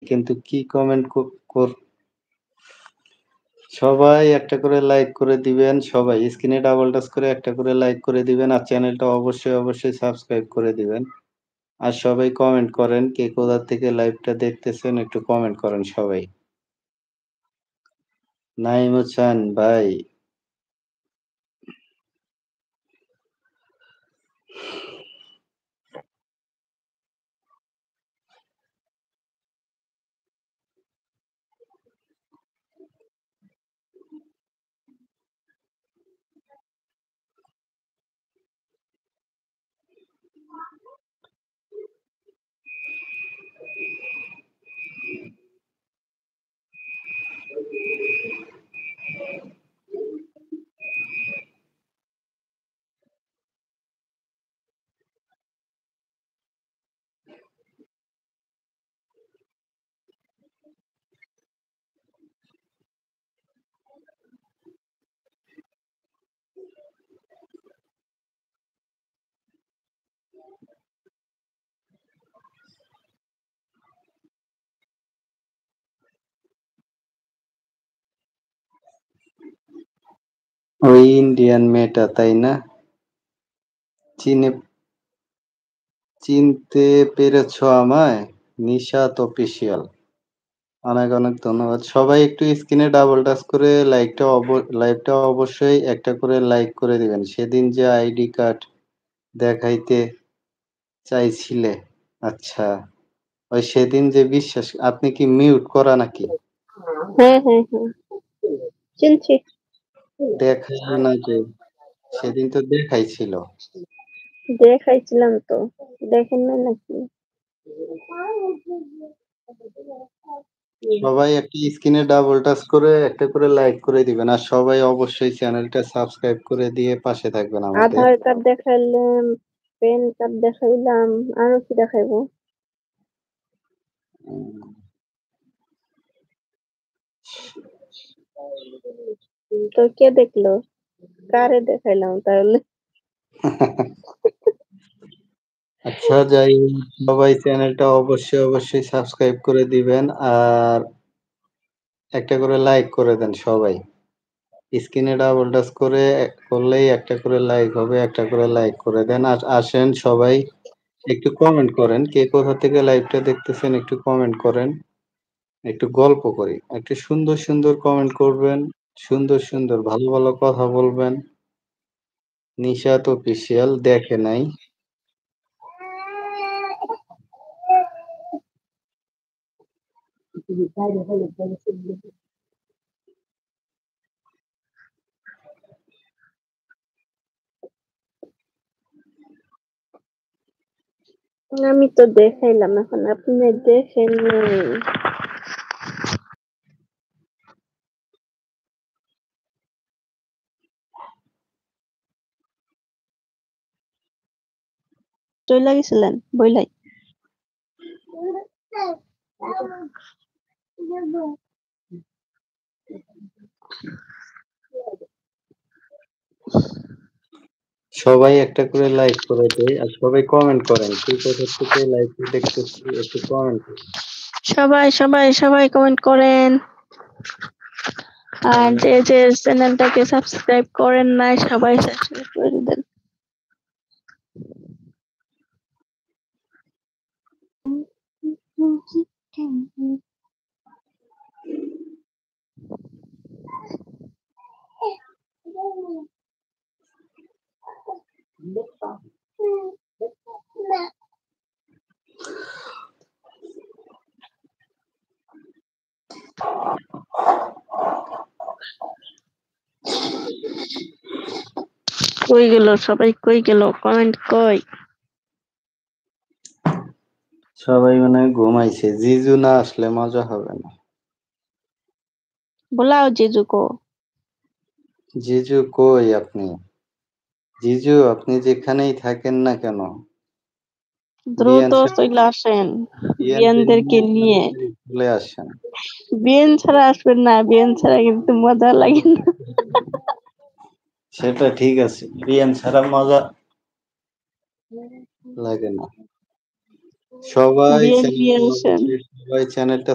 কিন্তু কি কমেন্ট কর সবাই একটা করে লাইক করে দিবেন। সবাই স্ক্রিনে ডাবল টাচ করে একটা করে লাইক করে দিবেন। আর চ্যানেলটা অবশ্যই সাবস্ক্রাইব করে দিবেন। আর সবাই কমেন্ট করেন কে কোথা থেকে লাইভটা দেখতেছেন একটু কমেন্ট করেন সবাই। নাইম হোসেন ভাই ওই ইন্ডিয়ান মেয়েটা তাই না? চিনে চিনতে পেরেছো আমায়? নিশাত অফিসিয়াল। অনেক ধন্যবাদ। সবাই একটু স্ক্রিনে ডাবল টাচ করে লাইভটা অবশ্যই একটা করে লাইক করে দিবেন। সেদিন যে আইডি কার্ড দেখাইতে চাইছিলে। আচ্ছা। ওই সেদিন যে বিশ্বাস আপনি কি মিউট করা নাকি? হ্যাঁ। চিনছি। দেখাইলো না যে সেদিন তো দেখাইছিল। দেখাইছিলাম তো। দেখেন নাই নাকি? সবাই একটা স্ক্রিনে ডাবল টাচ করে একটা করে লাইক করে দিবেন। আর সবাই অবশ্যই চ্যানেলটা সাবস্ক্রাইব করে দিয়ে পাশে থাকবেন আমাদের। আধার কার্ড দেখাইলাম, প্যান কার্ড দেখাইলাম, আরো কি দেখাইবো? উম, তো কে দেখলো? কারে দেখাইলাম তাহলে? আচ্ছা যাই হোক, সবাই চ্যানেলটা অবশ্যই সাবস্ক্রাইব করে দিবেন। আর একটা করে লাইক করে দেন সবাই। স্ক্রিনে ডাবল টাচ করলেই একটা করে লাইক হবে। একটা করে লাইক করে দেন। আর আসেন সবাই একটু কমেন্ট করেন। কে কোথা থেকে লাইভটা দেখতেছেন একটু কমেন্ট করেন। একটু গল্প করি। একটু সুন্দর কমেন্ট করবেন। সুন্দর ভালো কথা বলবেন। নিশাত অফিসিয়াল দেখে নাই। আমি তো দেখাইলাম, এখন আপনি দেখেন নাই। চইলা গেছিলেন বইলাই। সবাই একটা করে লাইক করে দেয়। আর সবাই কমেন্ট করেন। কে কোথা থেকে লাইভটা দেখতেছি একটু কমেন্ট করেন। সবাই কমেন্ট করেন। আর যে চ্যানেলটাকে সাবস্ক্রাইব করেন নাই সবাই সাবস্ক্রাইব করে দেন। কই গেল সবাই, কই গেল কমেন্ট কই? সবাই মনে হয় ঘুমাইছে। জিজু না আসলে মজা হবে না। বুলাও জিজু কো। জিজু কই আপনি? জিজু আপনি যেখানেই থাকেন না কেন? দ্রুত বিয়ান সাহেব চলে আসেন বিয়ানকে বিয়ানদেরকে নিয়ে নিয়ে। তাড়াতাড়ি চলে আসেন। বিয়ান ছাড়া আসবেন না, বিয়ান ছাড়া কিন্তু মজা লাগে না। সেটা ঠিক আছে। বিয়ান ছাড়া মজা লাগে না। সবাই বিয়ান নিয়ে চ্যানেলটা আসেন। সবাই চ্যানেলটা